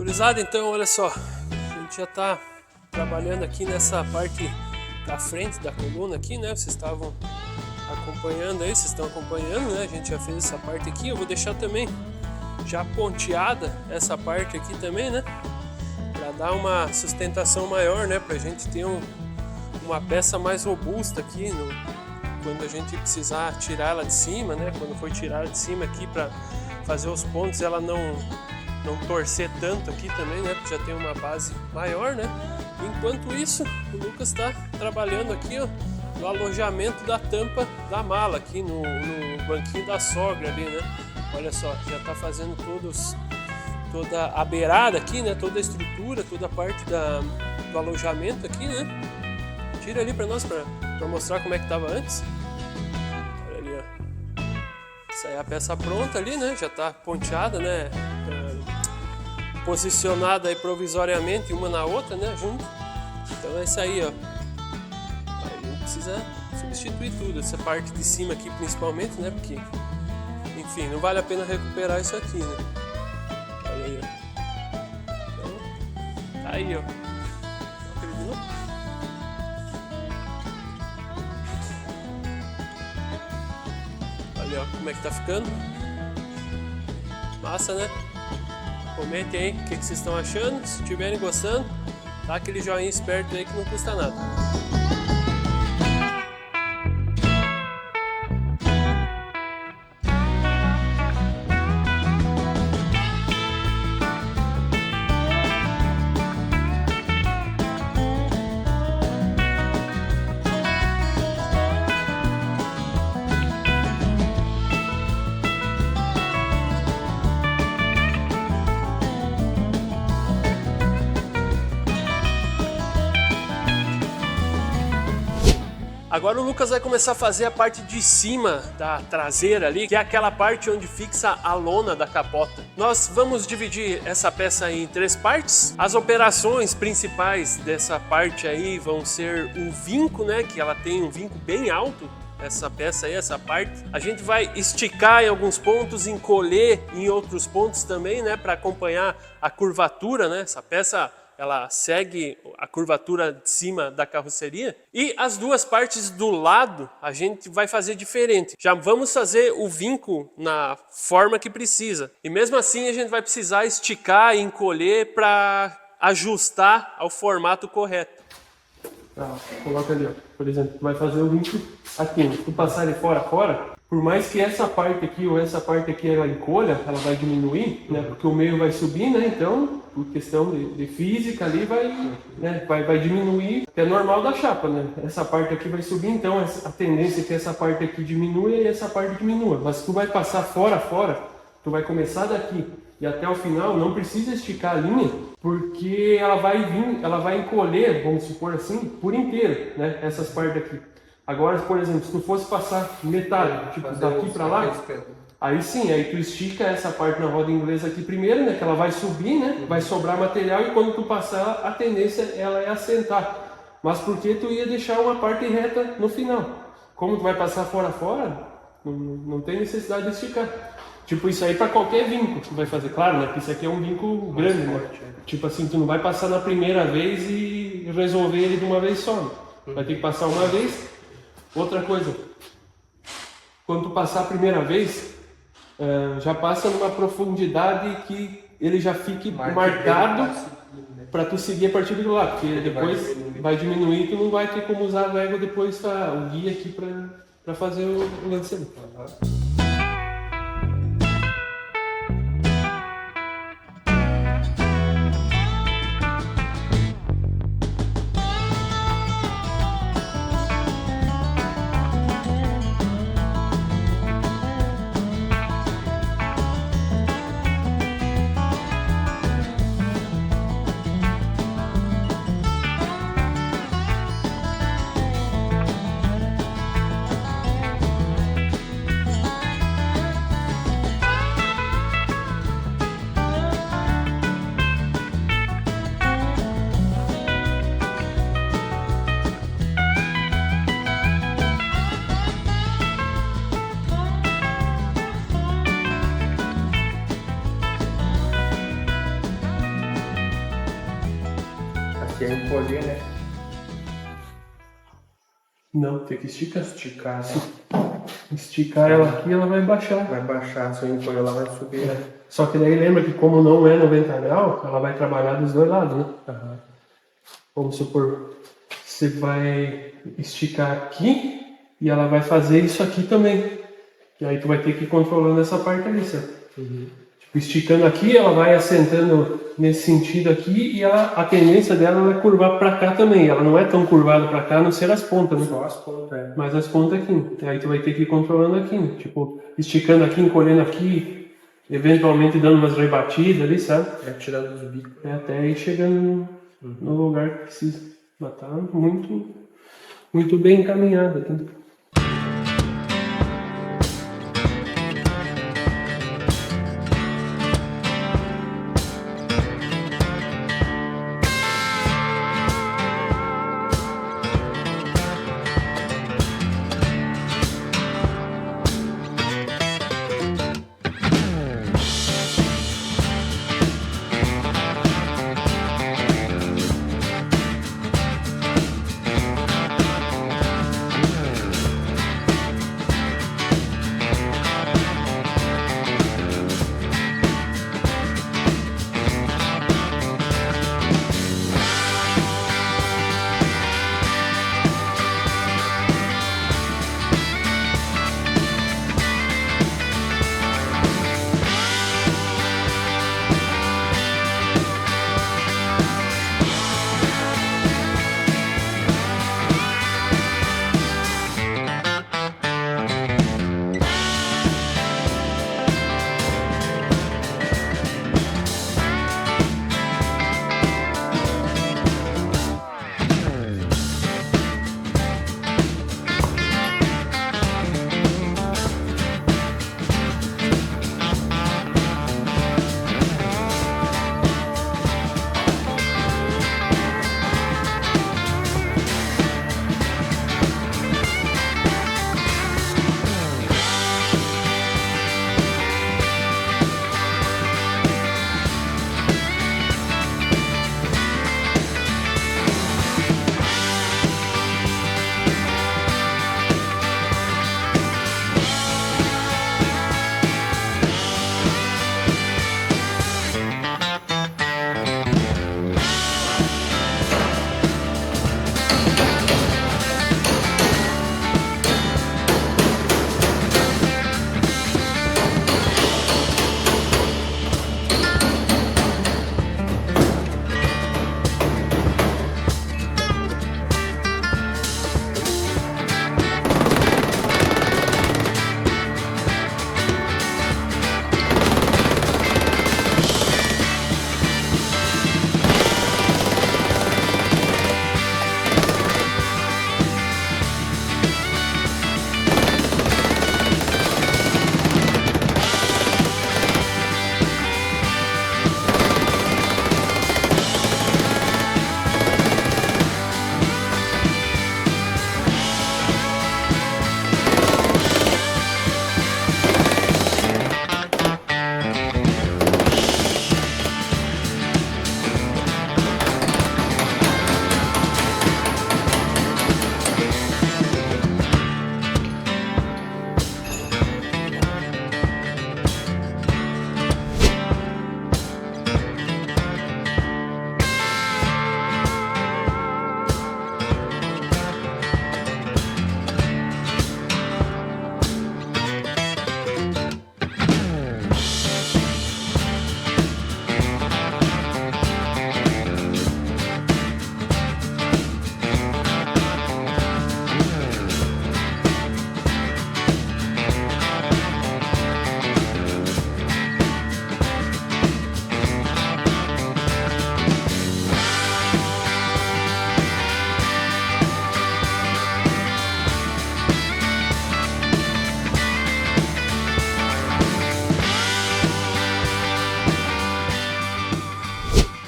Gurizada, então olha só, a gente já está trabalhando aqui nessa parte da frente da coluna aqui, né? Vocês estavam acompanhando aí, vocês estão acompanhando, né? A gente já fez essa parte aqui, eu vou deixar também já ponteada essa parte aqui também, né? Para dar uma sustentação maior, né? Para a gente ter uma peça mais robusta aqui quando a gente precisar tirar ela de cima, né? Quando for tirar ela de cima aqui para fazer os pontos, ela não torcer tanto aqui também, né? Porque já tem uma base maior, né? Enquanto isso, o Lucas está trabalhando aqui, ó, no alojamento da tampa da mala aqui no banquinho da sogra ali, né? Olha só, já está fazendo toda a beirada aqui, né? Toda a estrutura, toda a parte do alojamento aqui, né? Tira ali para nós para mostrar como é que tava antes. Olha ali, ó. Essa é a peça pronta ali, né? Já está ponteada, né? Posicionada aí provisoriamente uma na outra, né? Junto. Então é isso aí, ó. Aí a gente precisa substituir tudo, essa parte de cima aqui principalmente, né? Porque, enfim, não vale a pena recuperar isso aqui, né? Olha aí, ó. Então, tá aí, ó. Acreditou? Olha, ó, como é que tá ficando. Massa, né? Comentem aí o que vocês estão achando. Se estiverem gostando, dá aquele joinha esperto aí que não custa nada. Agora o Lucas vai começar a fazer a parte de cima da traseira ali, que é aquela parte onde fixa a lona da capota. Nós vamos dividir essa peça em 3 partes. As operações principais dessa parte aí vão ser o vinco, né? Que ela tem um vinco bem alto. Essa peça aí, essa parte, a gente vai esticar em alguns pontos, encolher em outros pontos também, né? Para acompanhar a curvatura, né? Essa peça ela segue a curvatura de cima da carroceria. E as duas partes do lado a gente vai fazer diferente. Já vamos fazer o vinco na forma que precisa. E mesmo assim a gente vai precisar esticar e encolher para ajustar ao formato correto. Coloca ali, ó. Por exemplo, tu vai fazer o vinco aqui. Se tu passar ele fora, por mais que essa parte aqui ou essa parte aqui ela encolha, ela vai diminuir, né? Porque o meio vai subir, né? Então, por questão de física ali, vai diminuir, que é normal da chapa, né? Essa parte aqui vai subir, então a tendência é que essa parte aqui diminua e essa parte diminua. Mas se tu vai passar fora, tu vai começar daqui e até o final, não precisa esticar a linha, porque ela vai encolher, vamos supor assim, por inteiro, né? Essas partes aqui. Agora, por exemplo, se tu fosse passar metade, tipo daqui para lá, aí sim, aí tu estica essa parte na roda inglesa aqui primeiro, né? Que ela vai subir, né? Vai sobrar material e quando tu passar, a tendência ela é assentar. Mas porque tu ia deixar uma parte reta no final. Como tu vai passar fora, não tem necessidade de esticar. Tipo isso aí para qualquer vinco que tu vai fazer. Claro, né? Que isso aqui é um vinco grande, né? Tipo assim, tu não vai passar na primeira vez e resolver ele de uma vez só. Né? Vai ter que passar uma vez. Outra coisa, quando tu passar a primeira vez, já passa numa profundidade que ele já fique marcado para tu seguir a partir do lado, porque depois vai diminuir e tu não vai ter como usar a régua depois o guia aqui para fazer o lançamento. Aqui é encolher, né? Não, tem que esticar. Esticar, né? Esticar ela aqui, ela vai baixar. Vai baixar, se eu encolher ela vai subir. É. Só que daí lembra que como não é 90 graus, ela vai trabalhar dos dois lados, né? Uhum. Vamos supor, você vai esticar aqui e ela vai fazer isso aqui também. E aí tu vai ter que ir controlando essa parte ali, certo? Uhum. Tipo, esticando aqui, ela vai assentando nesse sentido aqui e a tendência dela é curvar para cá também. Ela não é tão curvada para cá, a não ser as pontas, né? Só as pontas, é. Mas as pontas aqui. E aí tu vai ter que ir controlando aqui, né? Tipo, esticando aqui, encolhendo aqui, eventualmente dando umas rebatidas ali, sabe? É, tirando os bicos. É até ir chegando no lugar que precisa. Mas tá muito, muito bem encaminhado aqui.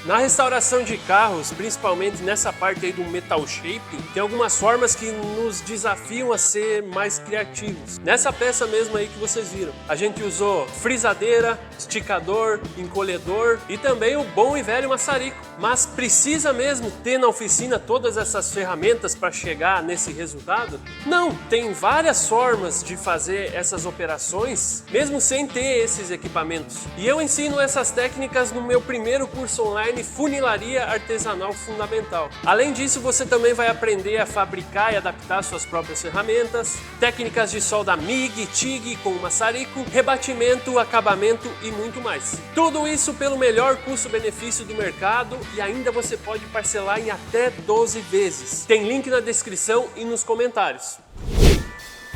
Na restauração de carros, principalmente nessa parte aí do metal shaping, tem algumas formas que nos desafiam a ser mais criativos. Nessa peça mesmo aí que vocês viram, a gente usou frisadeira, esticador, encolhedor e também o bom e velho maçarico. Mas precisa mesmo ter na oficina todas essas ferramentas para chegar nesse resultado? Não, tem várias formas de fazer essas operações, mesmo sem ter esses equipamentos. E eu ensino essas técnicas no meu primeiro curso online, Funilaria Artesanal Fundamental. Além disso, você também vai aprender a fabricar e adaptar suas próprias ferramentas, técnicas de solda MIG, TIG com maçarico, rebatimento, acabamento e muito mais. Tudo isso pelo melhor custo-benefício do mercado e ainda você pode parcelar em até 12 vezes. Tem link na descrição e nos comentários.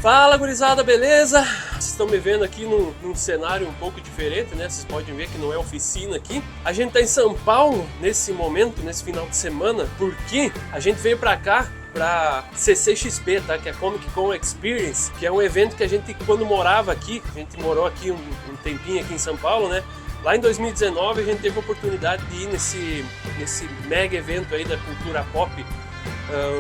Fala gurizada, beleza? Vocês estão me vendo aqui num cenário um pouco diferente, né? Vocês podem ver que não é oficina aqui. A gente tá em São Paulo nesse momento, nesse final de semana, porque a gente veio pra cá para CCXP, tá? Que é a Comic Con Experience, que é um evento que a gente, quando morava aqui, a gente morou aqui um tempinho aqui em São Paulo, né? Lá em 2019 a gente teve a oportunidade de ir nesse mega evento aí da cultura pop,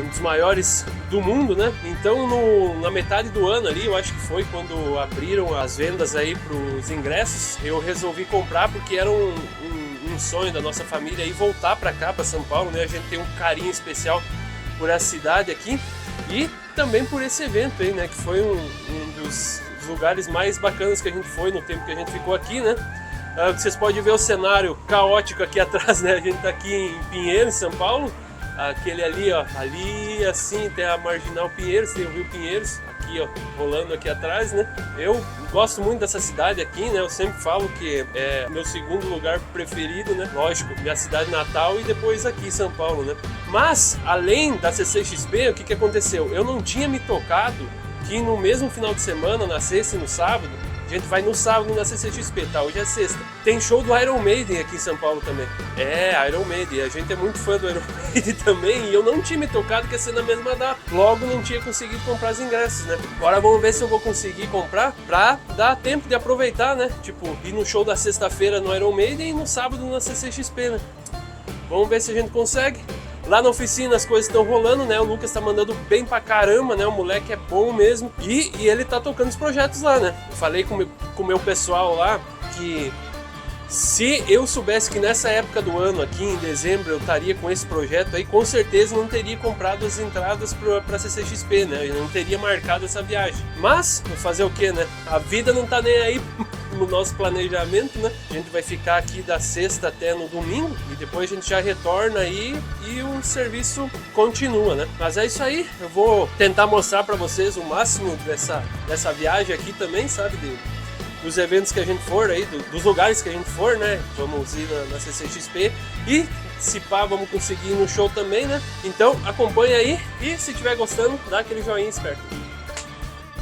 um dos maiores do mundo, né? Então na metade do ano ali, eu acho que foi quando abriram as vendas aí para os ingressos, eu resolvi comprar porque era um sonho da nossa família aí voltar para cá, para São Paulo, né? A gente tem um carinho especial por essa cidade aqui e também por esse evento aí, né? Que foi um dos lugares mais bacanas que a gente foi no tempo que a gente ficou aqui, né? Vocês podem ver o cenário caótico aqui atrás, né? A gente tá aqui em Pinheiros, São Paulo. Aquele ali, ó, ali assim tem a Marginal Pinheiros, tem o Rio Pinheiros, aqui ó, rolando aqui atrás, né? Eu gosto muito dessa cidade aqui, né? Eu sempre falo que é meu segundo lugar preferido, né? Lógico, minha cidade natal e depois aqui São Paulo, né? Mas, além da CCXP, o que aconteceu? Eu não tinha me tocado que no mesmo final de semana, na sexta e no sábado, a gente vai no sábado na CCXP, tá? Hoje é sexta. Tem show do Iron Maiden aqui em São Paulo também. É, Iron Maiden. A gente é muito fã do Iron Maiden também e eu não tinha me tocado que ia ser na mesma data. Logo não tinha conseguido comprar os ingressos, né? Agora vamos ver se eu vou conseguir comprar pra dar tempo de aproveitar, né? Tipo, ir no show da sexta-feira no Iron Maiden e no sábado na CCXP, né? Vamos ver se a gente consegue. Lá na oficina as coisas estão rolando, né? O Lucas tá mandando bem pra caramba, né? O moleque é bom mesmo. E ele tá tocando os projetos lá, né? Eu falei com o meu pessoal lá que se eu soubesse que nessa época do ano, aqui em dezembro, eu estaria com esse projeto aí, com certeza não teria comprado as entradas pra CCXP, né? Eu não teria marcado essa viagem. Mas, vou fazer o quê, né? A vida não tá nem aí no nosso planejamento, né? A gente vai ficar aqui da sexta até no domingo e depois a gente já retorna aí e o serviço continua, né? Mas é isso aí, eu vou tentar mostrar pra vocês o máximo dessa viagem aqui também, sabe? Dos eventos que a gente for aí, dos lugares que a gente for, né? Vamos ir na CCXP e se pá, vamos conseguir ir no show também, né? Então acompanha aí e se estiver gostando, dá aquele joinha esperto.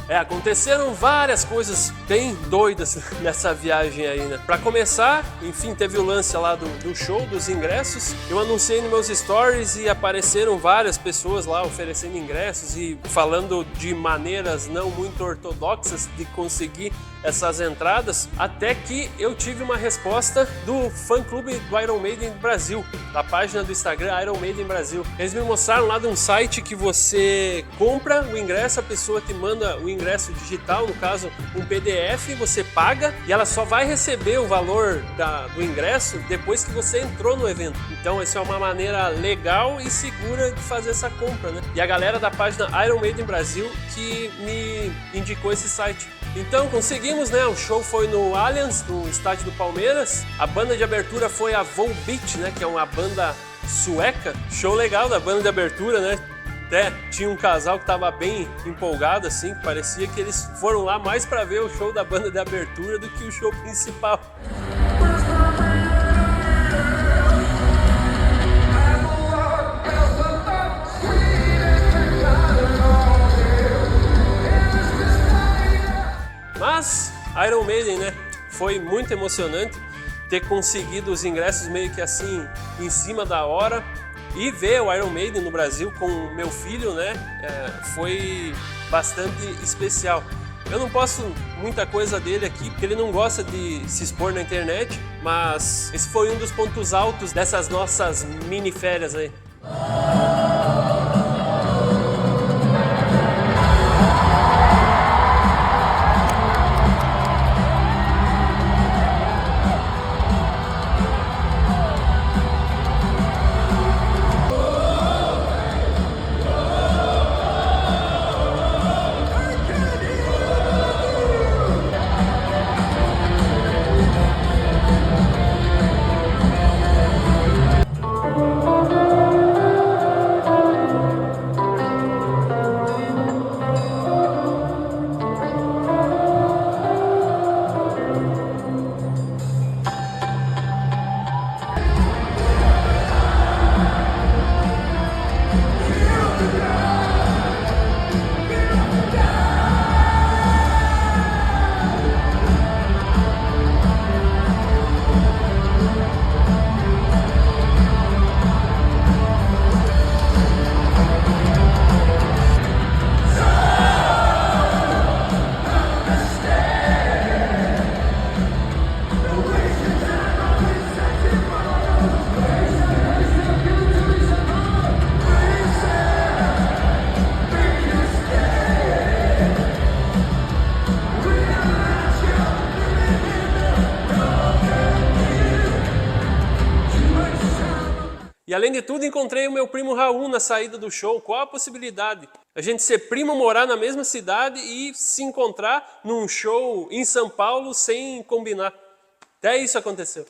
Aconteceram várias coisas bem doidas nessa viagem aí, né? Pra começar, enfim, teve o lance lá do show, dos ingressos. Eu anunciei nos meus stories e apareceram várias pessoas lá oferecendo ingressos e falando de maneiras não muito ortodoxas de conseguir essas entradas, até que eu tive uma resposta do fã-clube do Iron Maiden Brasil, da página do Instagram Iron Maiden Brasil. Eles me mostraram lá de um site que você compra o ingresso, a pessoa te manda o ingresso digital, no caso um PDF, você paga e ela só vai receber o valor do ingresso depois que você entrou no evento. Então essa é uma maneira legal e segura de fazer essa compra, né? E a galera da página Iron Maiden Brasil que me indicou esse site. Então conseguimos, né? O show foi no Allianz, no estádio do Palmeiras. A banda de abertura foi a Volbeat, né? Que é uma banda sueca. Show legal da banda de abertura, né? Até tinha um casal que tava bem empolgado, assim, que parecia que eles foram lá mais para ver o show da banda de abertura do que o show principal. Mas Iron Maiden, né? Foi muito emocionante ter conseguido os ingressos meio que assim em cima da hora e ver o Iron Maiden no Brasil com o meu filho, né? Foi bastante especial. Eu não posto muita coisa dele aqui, porque ele não gosta de se expor na internet, mas esse foi um dos pontos altos dessas nossas mini férias aí. E além de tudo, encontrei o meu primo Raul na saída do show. Qual a possibilidade? A gente ser primo, morar na mesma cidade e se encontrar num show em São Paulo sem combinar. Até isso aconteceu.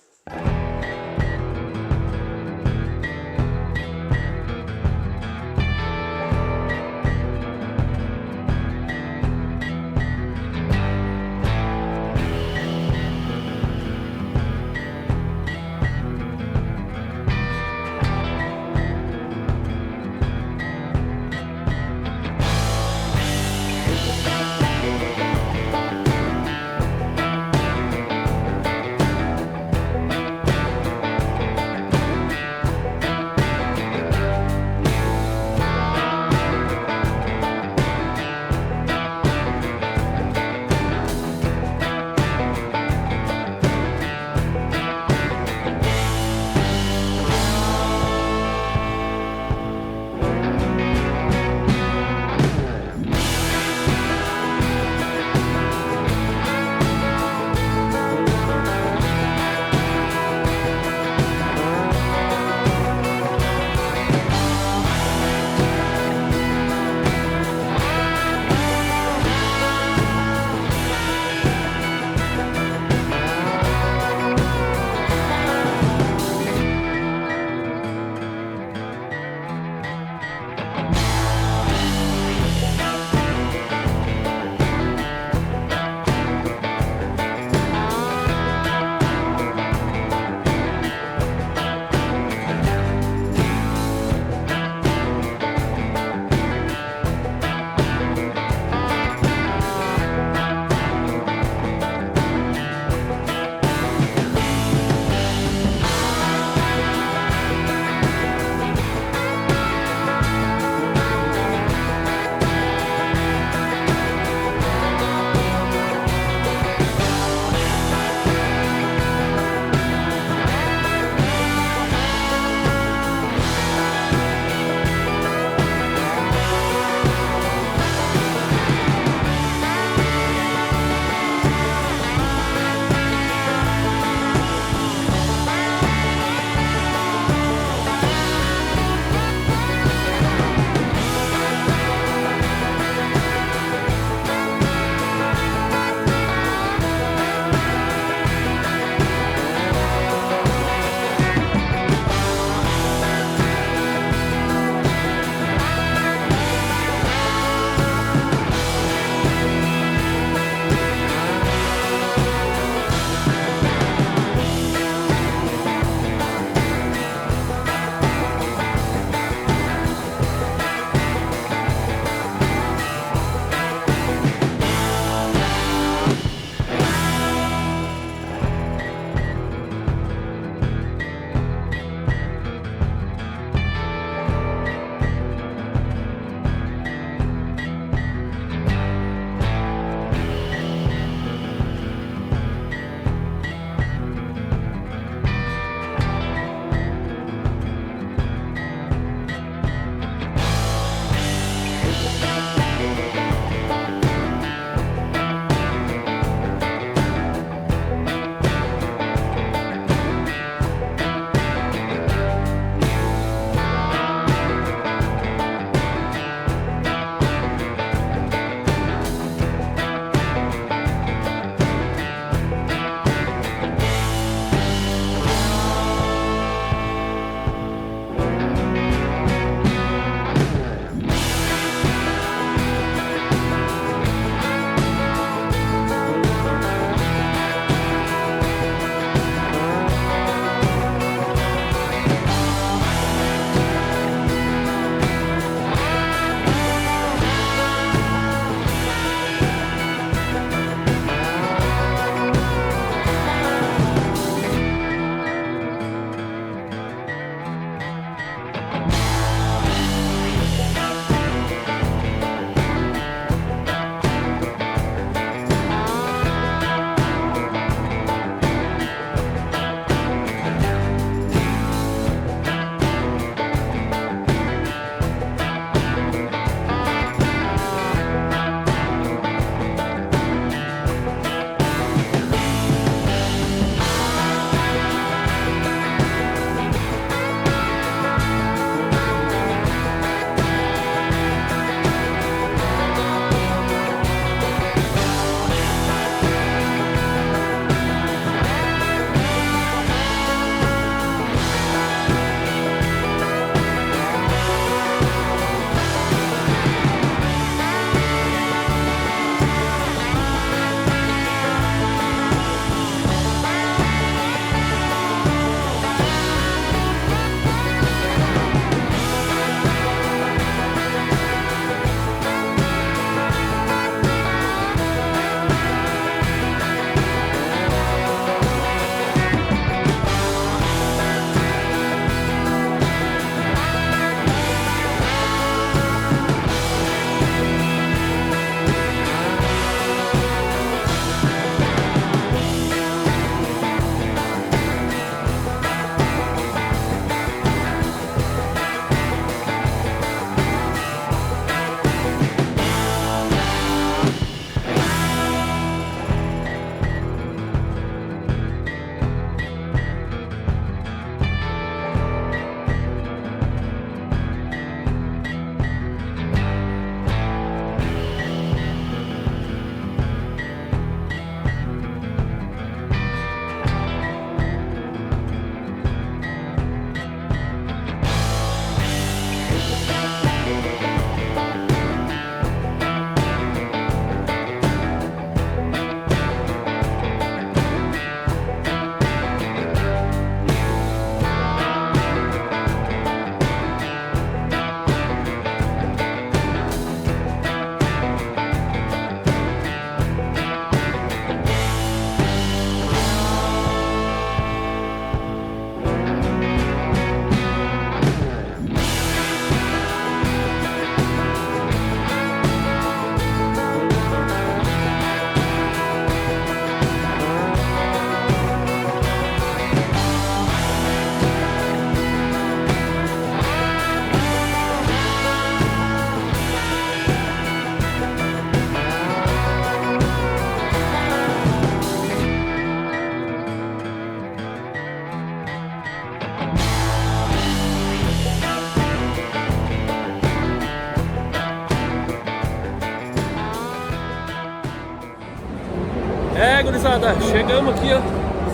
Gurizada, chegamos aqui, ó,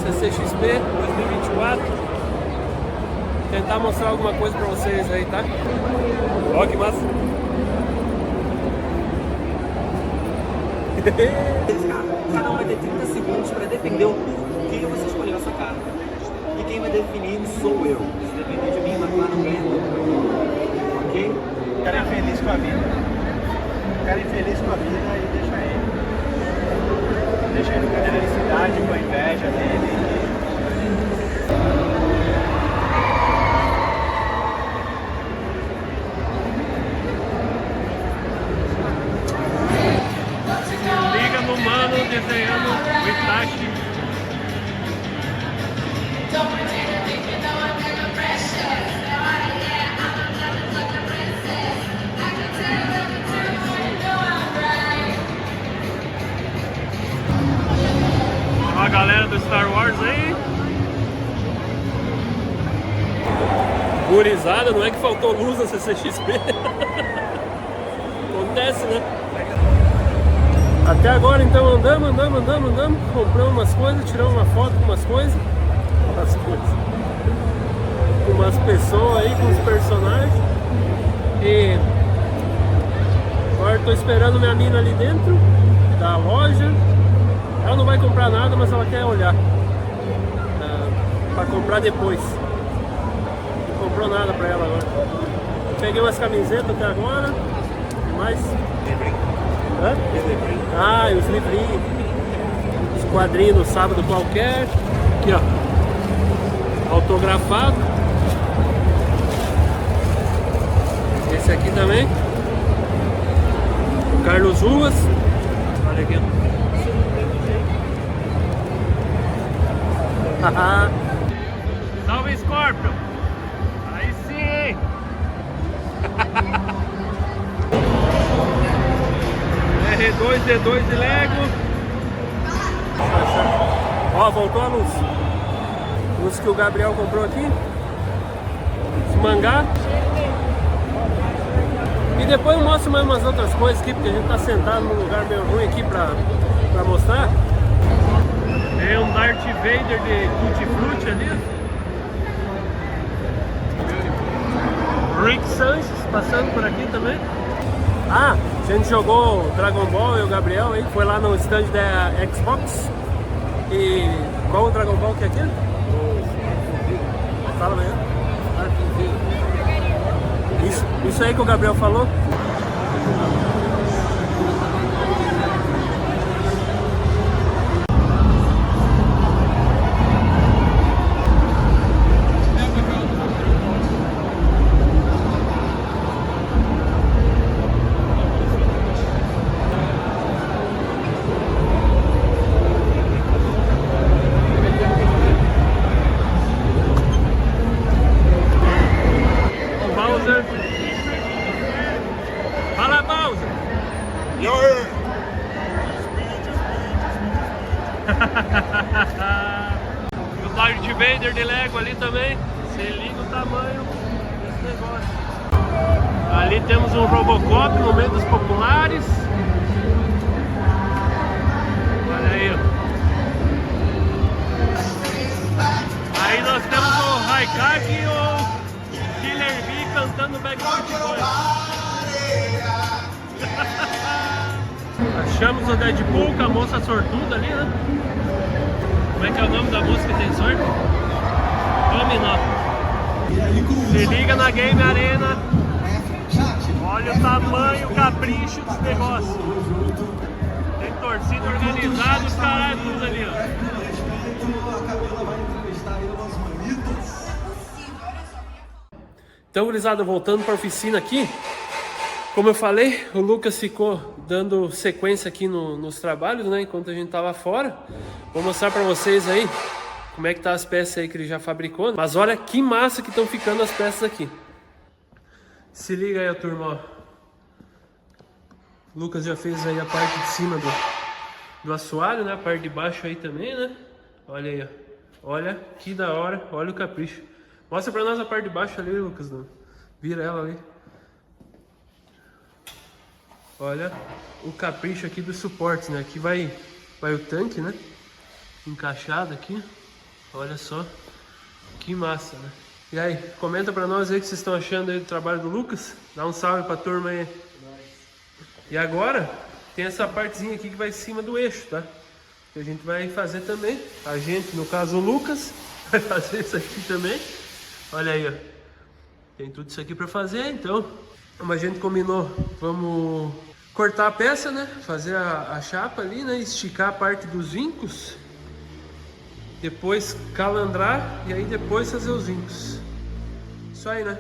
CCXP 2024. Tentar mostrar alguma coisa pra vocês aí, tá? Ó que massa. Cada um vai ter 30 segundos para defender o porquê você escolheu essa carta. E quem vai definir sou eu. Se depender de mim, a McLaren não ganha nunca. Ok? Quero ir feliz com a vida. Quero ir feliz com a vida e deixa ele. Deixa ele com a felicidade, com a inveja dele. Liga no mano desenhando o Itachi. Ó a galera do Star Wars aí. Gurizada, não é que faltou luz na CCXP. Acontece, né? Até agora então andamos, compramos umas coisas, tiramos uma foto com umas coisas. Com umas pessoas aí, com os personagens. E agora tô esperando minha mina ali dentro da loja. Ela não vai comprar nada, mas ela quer olhar pra comprar depois. Não comprou nada pra ela agora. Peguei umas camisetas até agora. Mais. Hã? Ah, e os livrinhos. Os quadrinhos no sábado qualquer. Aqui, ó. Autografado. Esse aqui também. O Carlos Ruas. Olha aqui. Salve, Scorpio! Aí sim, hein? R2D2 de Lego. Ó, voltou a luz. Luz que o Gabriel comprou aqui. Esse mangá. E depois eu mostro mais umas outras coisas aqui, porque a gente tá sentado num lugar meio ruim aqui pra mostrar. Tem um Darth Vader de Tutti Frutti ali. Rick Sanchez passando por aqui também. Ah, a gente jogou Dragon Ball e o Gabriel aí, foi lá no stand da Xbox. E qual o Dragon Ball que é aquele? Fala amanhã. Isso aí que o Gabriel falou. Fala, Bowser! O Darth Vader de Lego ali também. Você liga o tamanho desse negócio. Ali temos um Robocop no meio dos populares. Olha aí, ó. Aí nós temos o Raikage e o Killer Bee cantando Backstreet Boys. Achamos o Deadpool com a moça sortuda ali, né? Como é que é o nome da moça que tem sorte? Dominó. Se liga na Game Arena. Olha o tamanho, o capricho dos negócios. Tem torcida organizada, os caras tudo ali, ó. Então, gurizada, voltando para a oficina aqui. Como eu falei, o Lucas ficou dando sequência aqui nos trabalhos, né? Enquanto a gente tava fora. Vou mostrar para vocês aí como é que tá as peças aí que ele já fabricou. Mas olha que massa que estão ficando as peças aqui. Se liga aí, turma, ó. O Lucas já fez aí a parte de cima do assoalho, né? A parte de baixo aí também, né? Olha aí, ó. Olha que da hora, olha o capricho. Mostra pra nós a parte de baixo ali, Lucas. Não. Vira ela ali. Olha o capricho aqui dos suportes, né? Aqui vai vai o tanque, né? Encaixado aqui. Olha só. Que massa, né? E aí, comenta pra nós aí o que vocês estão achando aí do trabalho do Lucas. Dá um salve pra turma aí. E agora, tem essa partezinha aqui que vai em cima do eixo, tá? Que a gente vai fazer também. A gente, no caso o Lucas, vai fazer isso aqui também. Olha aí, ó. Tem tudo isso aqui pra fazer, então. Como a gente combinou, vamos cortar a peça, né? Fazer a chapa ali, né? Esticar a parte dos vincos. Depois calandrar e aí depois fazer os vincos. Isso aí, né?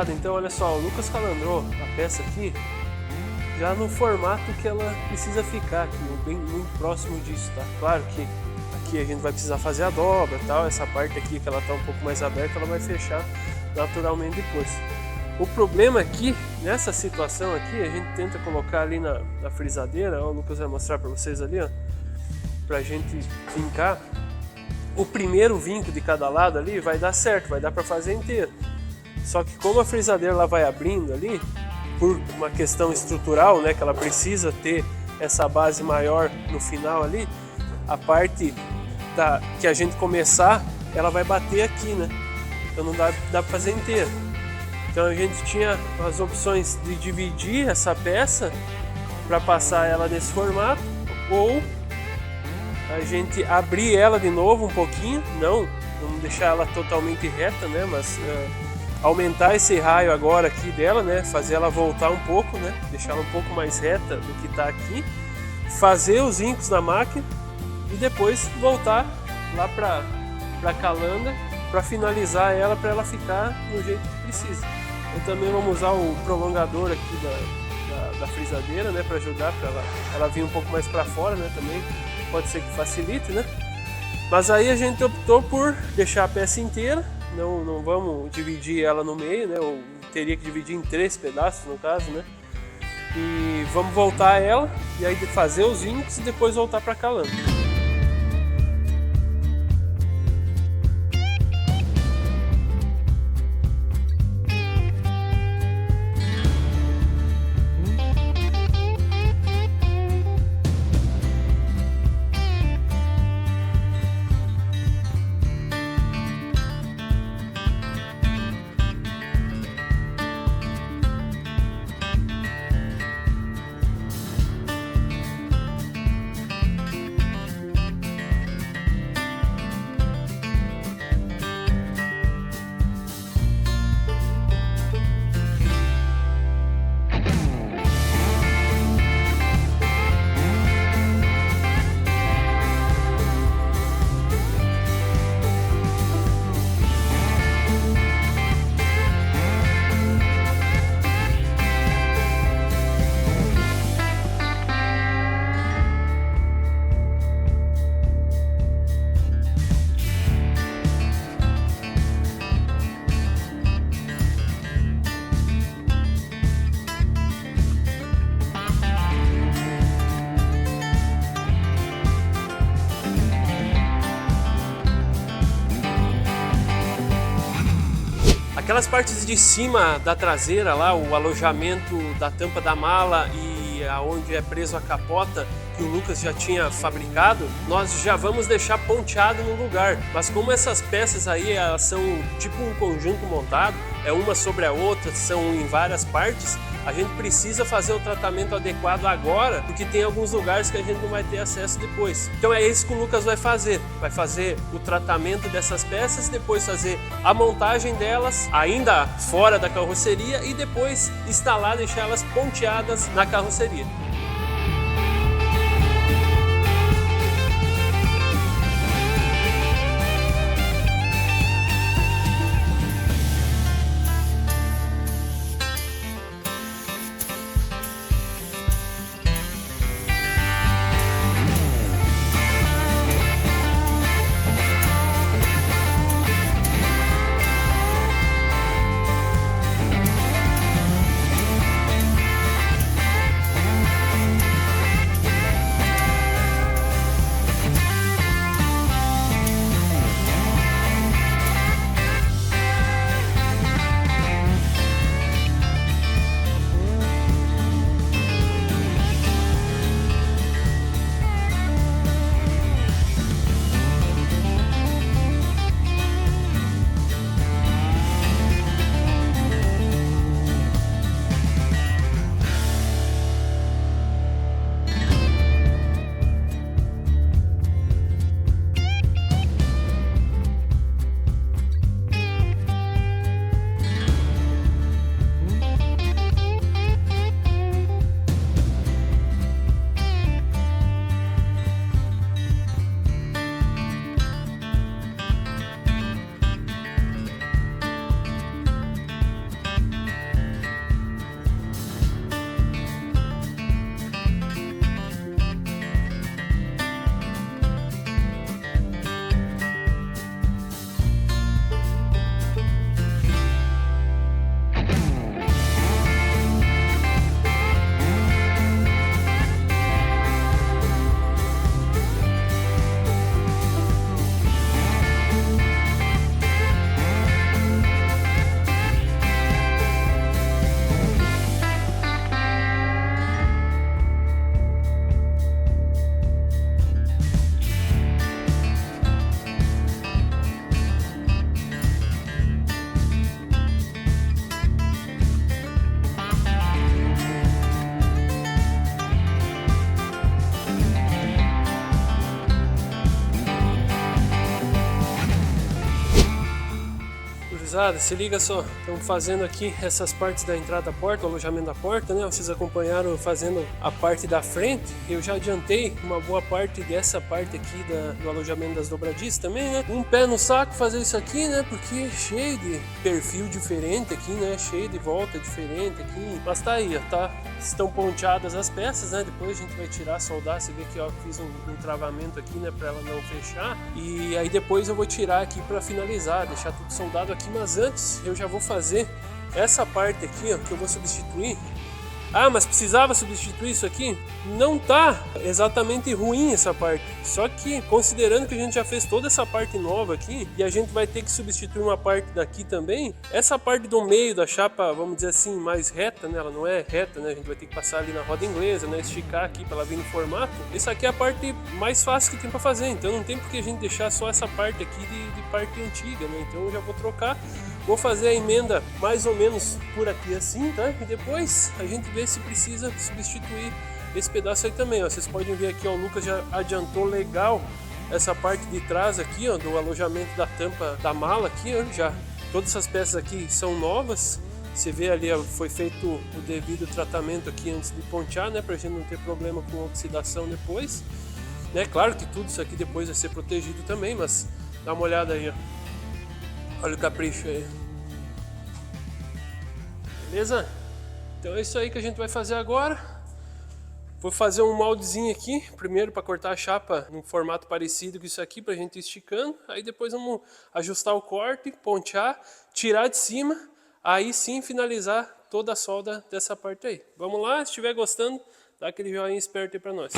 Então olha só, o Lucas calandrou a peça aqui já no formato que ela precisa ficar aqui, bem muito próximo disso, tá? Claro que aqui a gente vai precisar fazer a dobra e tal, essa parte aqui que ela tá um pouco mais aberta, ela vai fechar naturalmente depois. O problema aqui, nessa situação aqui, a gente tenta colocar ali na frisadeira, ó, o Lucas vai mostrar para vocês ali, ó, pra gente vincar. O primeiro vinco de cada lado ali vai dar certo, vai dar para fazer inteiro. Só que como a frisadeira ela vai abrindo ali, por uma questão estrutural, né, que ela precisa ter essa base maior no final ali, a parte que a gente começar, ela vai bater aqui, né? Então não dá para fazer inteiro. Então a gente tinha as opções de dividir essa peça para passar ela nesse formato, ou a gente abrir ela de novo um pouquinho, não deixar ela totalmente reta, né, mas aumentar esse raio agora aqui dela, né, fazer ela voltar um pouco, né, deixar ela um pouco mais reta do que está aqui, fazer os vincos na máquina e depois voltar lá para calanda para finalizar ela, para ela ficar no jeito que precisa. E também vamos usar o prolongador aqui da frisadeira, né, para ajudar para ela vir um pouco mais para fora, né, também pode ser que facilite, né. Mas aí a gente optou por deixar a peça inteira. Não vamos dividir ela no meio, né? Ou teria que dividir em 3 pedaços no caso, né? E vamos voltar ela e aí fazer os vincos e depois voltar para calando. Aquelas partes de cima da traseira lá, o alojamento da tampa da mala e aonde é preso a capota, que o Lucas já tinha fabricado, nós já vamos deixar ponteado no lugar. Mas como essas peças aí, elas são tipo um conjunto montado, é uma sobre a outra, são em várias partes, a gente precisa fazer o tratamento adequado agora, porque tem alguns lugares que a gente não vai ter acesso depois. Então é isso que o Lucas vai fazer o tratamento dessas peças, depois fazer a montagem delas, ainda fora da carroceria, e depois instalar, deixar elas ponteadas na carroceria. gurizada, se liga só, estamos fazendo aqui essas partes da entrada da porta, o alojamento da porta, né? Vocês acompanharam fazendo a parte da frente. Eu já adiantei uma boa parte dessa parte aqui do alojamento das dobradiças também, né? Um pé no saco fazer isso aqui, né? Porque é cheio de perfil diferente aqui, né? Cheio de volta diferente aqui. Mas tá aí, ó, tá? Estão ponteadas as peças, né? Depois a gente vai tirar, soldar. Você vê que ó, fiz um travamento aqui, né? Pra ela não fechar. E aí depois eu vou tirar aqui pra finalizar, deixar tudo soldado aqui. Mas antes eu já vou fazer essa parte aqui, ó, que eu vou substituir. Ah, mas precisava substituir isso aqui? Não tá exatamente ruim essa parte. Só que, considerando que a gente já fez toda essa parte nova aqui, e a gente vai ter que substituir uma parte daqui também, essa parte do meio da chapa, vamos dizer assim, mais reta, né? Ela não é reta, né? A gente vai ter que passar ali na roda inglesa, né? Esticar aqui para ela vir no formato. Essa aqui é a parte mais fácil que tem para fazer, então não tem por que a gente deixar só essa parte aqui de parte antiga, né? Então eu já vou trocar. Vou fazer a emenda mais ou menos por aqui assim, tá? E depois a gente vê se precisa substituir esse pedaço aí também, ó. Vocês podem ver aqui, ó, o Lucas já adiantou legal essa parte de trás aqui, ó, do alojamento da tampa da mala aqui, ó, já. Todas essas peças aqui são novas. Você vê ali, ó, foi feito o devido tratamento aqui antes de pontear, né? Pra gente não ter problema com oxidação depois. Né? Claro que tudo isso aqui depois vai ser protegido também, mas dá uma olhada aí, ó. Olha o capricho aí. Beleza? Então é isso aí que a gente vai fazer agora. Vou fazer um moldezinho aqui, primeiro para cortar a chapa num formato parecido com isso aqui, pra gente ir esticando. Aí depois vamos ajustar o corte, pontear, tirar de cima. Aí sim finalizar toda a solda dessa parte aí. Vamos lá, se estiver gostando, dá aquele joinha esperto aí pra nós.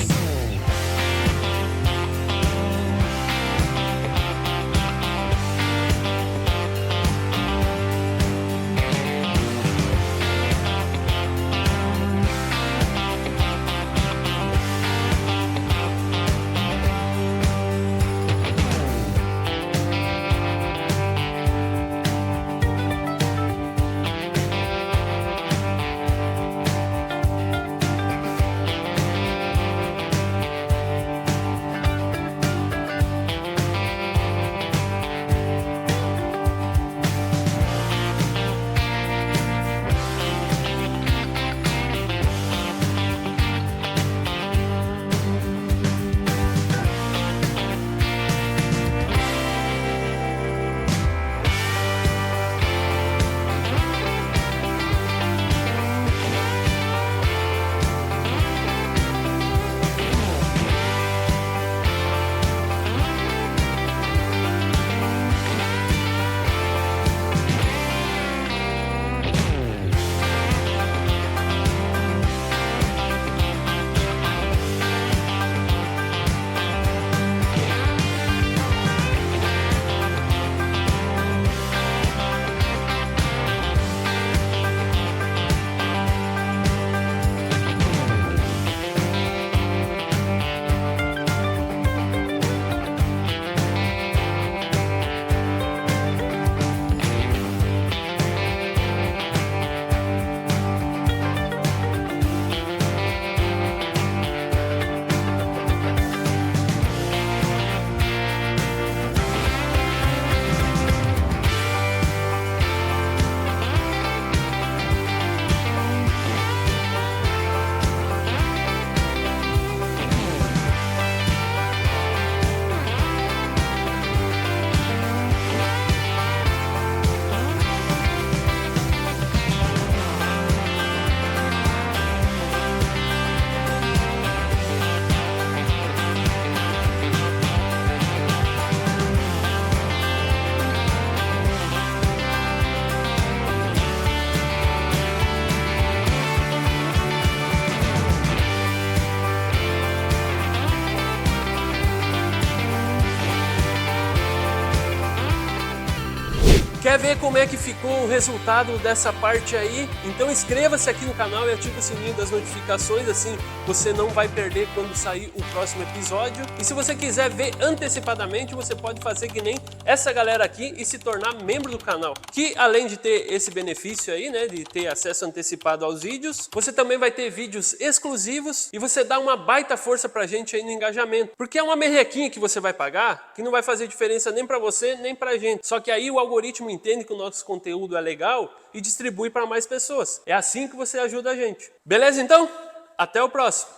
Quer ver como é que ficou o resultado dessa parte aí? Então inscreva-se aqui no canal e ative o sininho das notificações, assim você não vai perder quando sair o próximo episódio. E se você quiser ver antecipadamente, você pode fazer que nem essa galera aqui e se tornar membro do canal. Que além de ter esse benefício aí, né, de ter acesso antecipado aos vídeos, você também vai ter vídeos exclusivos e você dá uma baita força pra gente aí no engajamento. Porque é uma merrequinha que você vai pagar que não vai fazer diferença nem pra você, nem pra gente. Só que aí o algoritmo entende que o nosso conteúdo é legal e distribui para mais pessoas. É assim que você ajuda a gente. Beleza então? Até o próximo!